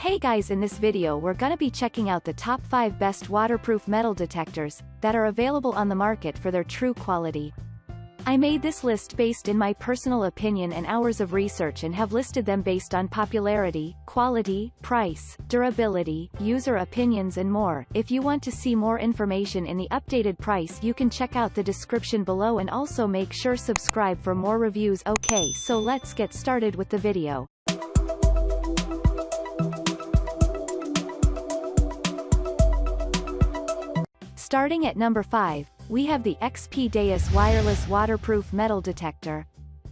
Hey guys, in this video we're gonna be checking out the top 5 best waterproof metal detectors that are available on the market for their true quality. I made this list based in my personal opinion and hours of research and have listed them based on popularity, quality, price, durability, user opinions and more. If you want to see more information in the updated price, you can check out the description below and also make sure subscribe for more reviews. Okay, so let's get started with the video. Starting at number 5, we have the XPDAS Wireless Waterproof Metal Detector.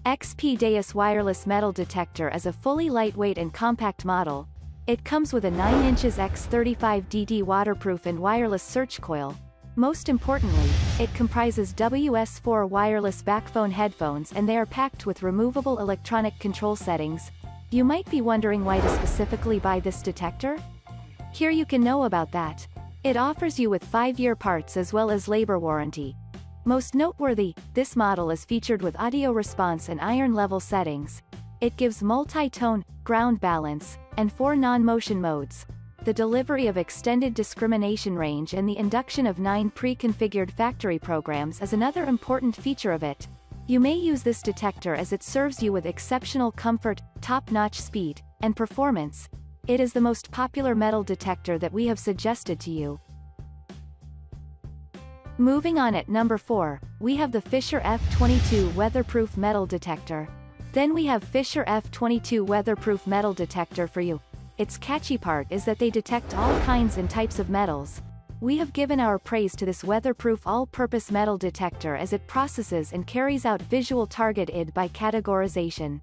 XPDAS Wireless Metal Detector is a fully lightweight and compact model. It comes with a 9 inches x 35 DD waterproof and wireless search coil. Most importantly, it comprises WS4 wireless backphone headphones and they are packed with removable electronic control settings. You might be wondering why to specifically buy this detector? Here you can know about that. It offers you with 5-year parts as well as labor warranty. Most noteworthy, this model is featured with audio response and iron level settings. It gives multi-tone, ground balance, and 4 non-motion modes. The delivery of extended discrimination range and the induction of 9 pre-configured factory programs is another important feature of it. You may use this detector as it serves you with exceptional comfort, top-notch speed, and performance. It is the most popular metal detector that we have suggested to you. Moving on at number 4, we have the Fisher F22 Weatherproof Metal Detector. Then we have Fisher F22 Weatherproof Metal Detector for you. Its catchy part is that they detect all kinds and types of metals. We have given our praise to this weatherproof all-purpose metal detector as it processes and carries out visual target ID by categorization.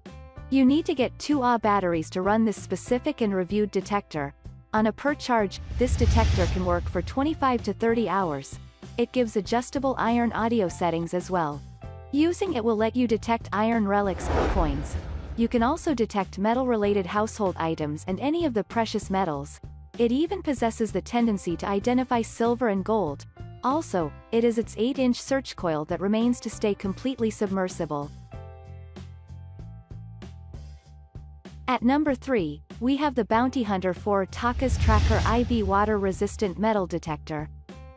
You need to get 2 Ah batteries to run this specific and reviewed detector. On a per charge, this detector can work for 25 to 30 hours. It gives adjustable iron audio settings as well. Using it will let you detect iron relics, coins. You can also detect metal-related household items and any of the precious metals. It even possesses the tendency to identify silver and gold. Also, it is its 8-inch search coil that remains to stay completely submersible. At number 3, we have the Bounty Hunter 4 TACA's Tracker IV Water-Resistant Metal Detector.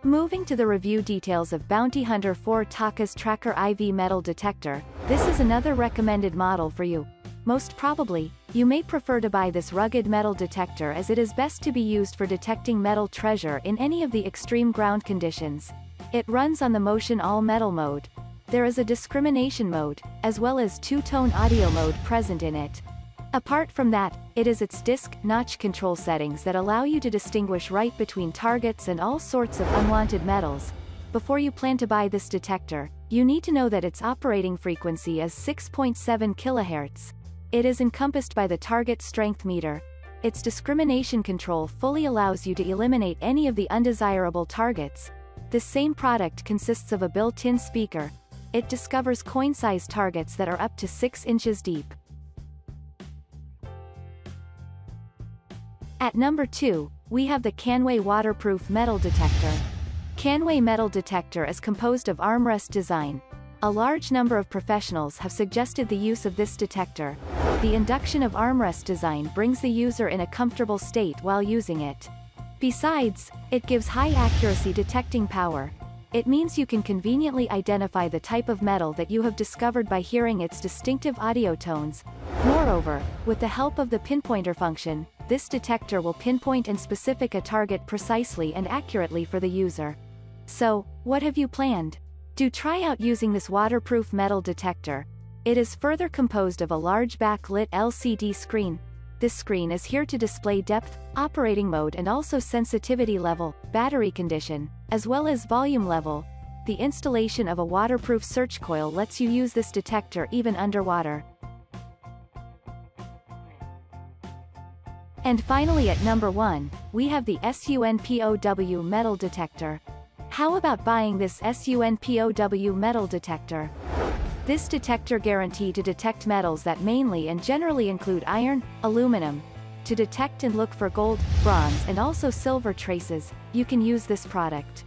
Moving to the review details of Bounty Hunter 4 TACA's Tracker IV Metal Detector, this is another recommended model for you. Most probably, you may prefer to buy this rugged metal detector as it is best to be used for detecting metal treasure in any of the extreme ground conditions. It runs on the motion all metal mode. There is a discrimination mode, as well as 2-tone audio mode present in it. Apart from that, it is its disc notch control settings that allow you to distinguish right between targets and all sorts of unwanted metals. Before you plan to buy this detector, you need to know that its operating frequency is 6.7 kHz. It is encompassed by the target strength meter. Its discrimination control fully allows you to eliminate any of the undesirable targets. This same product consists of a built-in speaker. It discovers coin-sized targets that are up to 6 inches deep. At number 2, we have the Canway Waterproof Metal Detector. Canway Metal Detector is composed of armrest design. A large number of professionals have suggested the use of this detector. The induction of armrest design brings the user in a comfortable state while using it. Besides, it gives high accuracy detecting power. It means you can conveniently identify the type of metal that you have discovered by hearing its distinctive audio tones. Moreover, with the help of the pinpointer function, this detector will pinpoint and specific a target precisely and accurately for the user. So, what have you planned? Do try out using this waterproof metal detector. It is further composed of a large backlit LCD screen. This screen is here to display depth, operating mode and also sensitivity level, battery condition, as well as volume level. The installation of a waterproof search coil lets you use this detector even underwater. And finally at number 1, we have the SuNpOw Metal Detector. How about buying this SuNpOw metal detector? This detector guarantees to detect metals that mainly and generally include iron, aluminum. To detect and look for gold, bronze and also silver traces, you can use this product.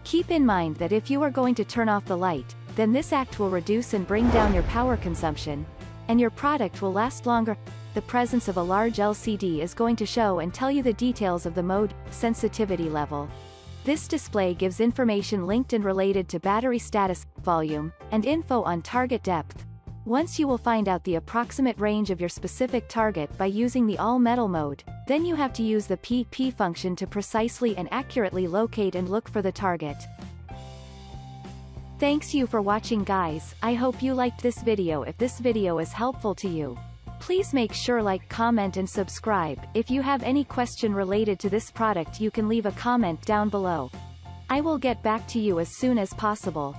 Keep in mind that if you are going to turn off the light, then this act will reduce and bring down your power consumption. and your product will last longer. The presence of a large LCD is going to show and tell you the details of the mode, sensitivity level. This display gives information linked and related to battery status, volume, and info on target depth. Once you will find out the approximate range of your specific target by using the all-metal mode, then you have to use the PP function to precisely and accurately locate and look for the target. Thanks you for watching guys, I hope you liked this video. If this video is helpful to you, please make sure like, comment and subscribe. If you have any question related to this product you can leave a comment down below. I will get back to you as soon as possible.